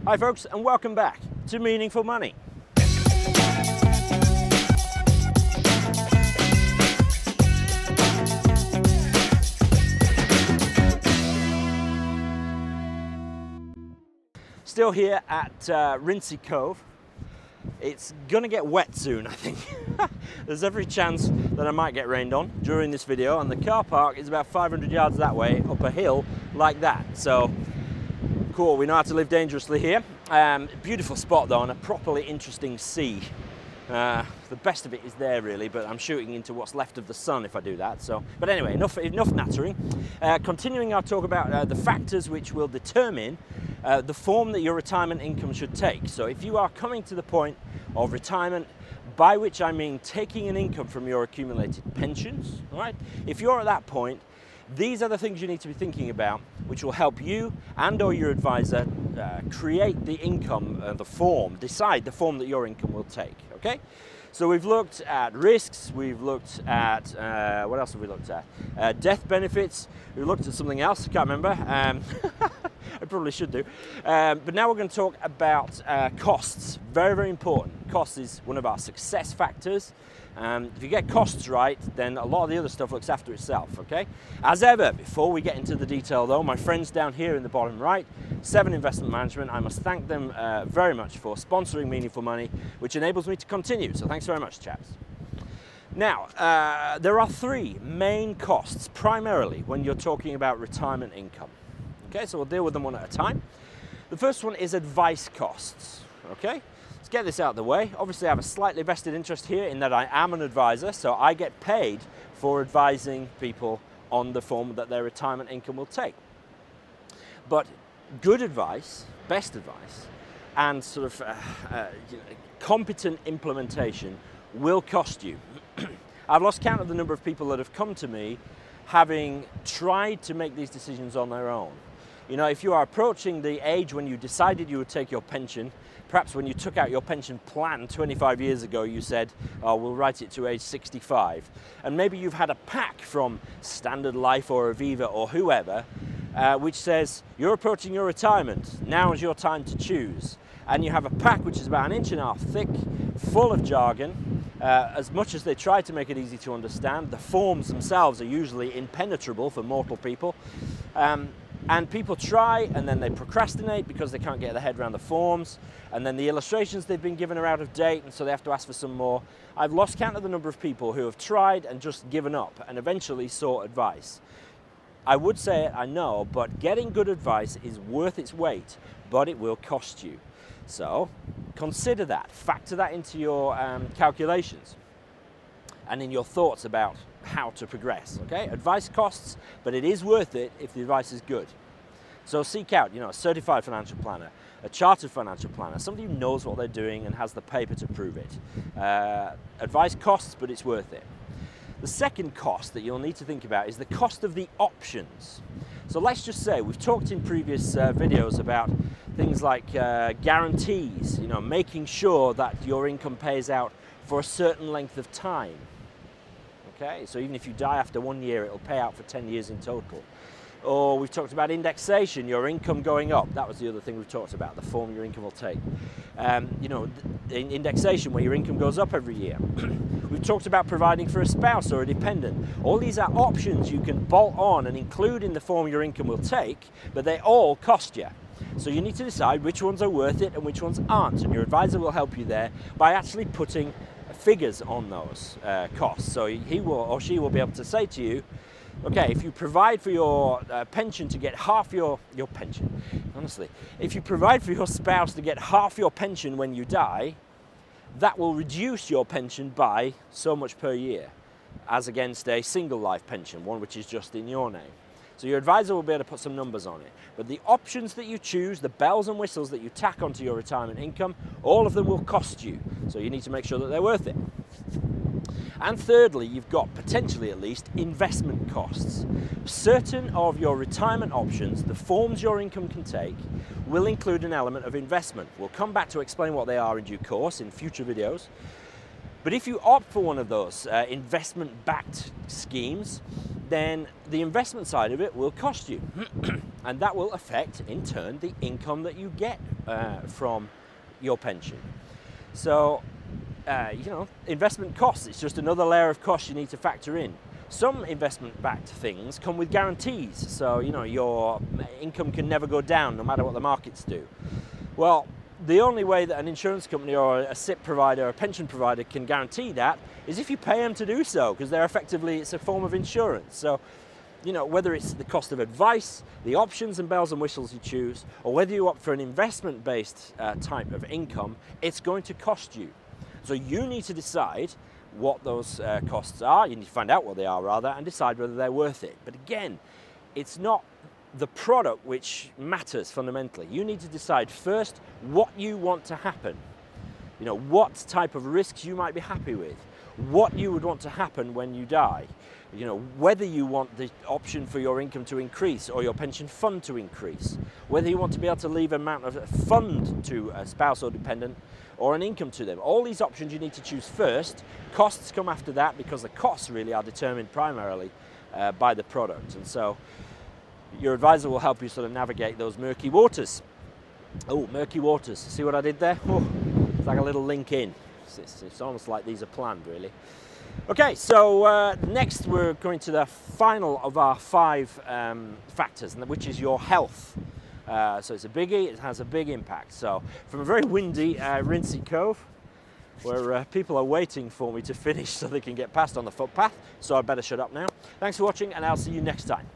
Hi folks, and welcome back to Meaningful Money. Still here at Rinsey Cove. It's gonna get wet soon, I think. There's every chance that I might get rained on during this video, and the car park is about 500 yards that way up a hill like that. So cool, we know how to live dangerously here. Beautiful spot though, and a properly interesting sea. The best of it is there really, but I'm shooting into what's left of the sun if I do that. So, but anyway, enough nattering. Continuing our talk about the factors which will determine the form that your retirement income should take. So if you are coming to the point of retirement, by which I mean taking an income from your accumulated pensions, right? If you're at that point, these are the things you need to be thinking about, which will help you and or your advisor create the income, decide the form that your income will take, okay? So we've looked at risks, we've looked at, what else have we looked at? Death benefits, we looked at something else, I can't remember. I probably should do. But now we're going to talk about costs. Very, very important. Cost is one of our success factors. If you get costs right, then a lot of the other stuff looks after itself, okay? As ever, before we get into the detail though, my friends down here in the bottom right, Seven Investment Management, I must thank them very much for sponsoring Meaningful Money, which enables me to continue. So thanks very much, chaps. Now, there are three main costs, primarily, when you're talking about retirement income. Okay, so we'll deal with them one at a time. The first one is advice costs, okay? Let's get this out of the way. Obviously, I have a slightly vested interest here in that I am an advisor, so I get paid for advising people on the form that their retirement income will take. But good advice, best advice, and sort of competent implementation will cost you. I've lost count of the number of people that have come to me having tried to make these decisions on their own. You know, if you are approaching the age when you decided you would take your pension, perhaps when you took out your pension plan 25 years ago, you said, oh, we'll write it to age 65. And maybe you've had a pack from Standard Life or Aviva or whoever, which says, you're approaching your retirement, now is your time to choose. And you have a pack which is about 1.5 inches thick, full of jargon. As much as they try to make it easy to understand, the forms themselves are usually impenetrable for mortal people. And people try and then they procrastinate because they can't get their head around the forms, and then the illustrations they've been given are out of date, and so they have to ask for some more. I've lost count of the number of people who have tried and just given up and eventually sought advice. I would say it, I know, but getting good advice is worth its weight, but it will cost you. So consider that, factor that into your calculations and in your thoughts about how to progress, okay? Advice costs, but it is worth it if the advice is good. So seek out, you know, a certified financial planner, a chartered financial planner, somebody who knows what they're doing and has the paper to prove it. Advice costs, but it's worth it. The second cost that you'll need to think about is the cost of the options. So let's just say, we've talked in previous videos about things like guarantees, you know, making sure that your income pays out for a certain length of time. Okay, so even if you die after 1 year, it'll pay out for 10 years in total. Or we've talked about indexation, your income going up. That was the other thing we've talked about, the form your income will take. You know, indexation, where your income goes up every year. We've talked about providing for a spouse or a dependent. All these are options you can bolt on and include in the form your income will take, but they all cost you. So you need to decide which ones are worth it and which ones aren't, and your advisor will help you there by actually putting figures on those costs. So he will or she will be able to say to you, okay, if you provide for your pension to get half your pension, honestly, if you provide for your spouse to get half your pension when you die, that will reduce your pension by so much per year, as against a single life pension, one which is just in your name. So your advisor will be able to put some numbers on it. But the options that you choose, the bells and whistles that you tack onto your retirement income, all of them will cost you. So you need to make sure that they're worth it. And thirdly, you've got, potentially at least, investment costs. Certain of your retirement options, the forms your income can take, will include an element of investment. We'll come back to explain what they are in due course in future videos. But if you opt for one of those investment-backed schemes, then the investment side of it will cost you. And that will affect, in turn, the income that you get from your pension. So, you know, investment costs, it's just another layer of cost you need to factor in. Some investment-backed things come with guarantees, so, you know, your income can never go down no matter what the markets do. Well, the only way that an insurance company or a SIP provider or a pension provider can guarantee that is if you pay them to do so, because they're effectively, it's a form of insurance. So, you know, whether it's the cost of advice, the options and bells and whistles you choose, or whether you opt for an investment-based type of income, it's going to cost you. So you need to decide what those costs are. You need to find out what they are, rather, and decide whether they're worth it. But again, it's not the product which matters fundamentally. You need to decide first what you want to happen. You know, what type of risks you might be happy with, what you would want to happen when you die. You know, whether you want the option for your income to increase or your pension fund to increase, whether you want to be able to leave an amount of fund to a spouse or dependent or an income to them. All these options you need to choose first. Costs come after that, because the costs really are determined primarily by the product. And so your advisor will help you sort of navigate those murky waters. Oh, murky waters. See what I did there? Oh, it's like a little link in. It's almost like these are planned, really. Okay, so next we're going to the final of our 5 factors, which is your health. So it's a biggie, it has a big impact. So from a very windy Rincy Cove, where people are waiting for me to finish so they can get past on the footpath, so I better shut up now. Thanks for watching, and I'll see you next time.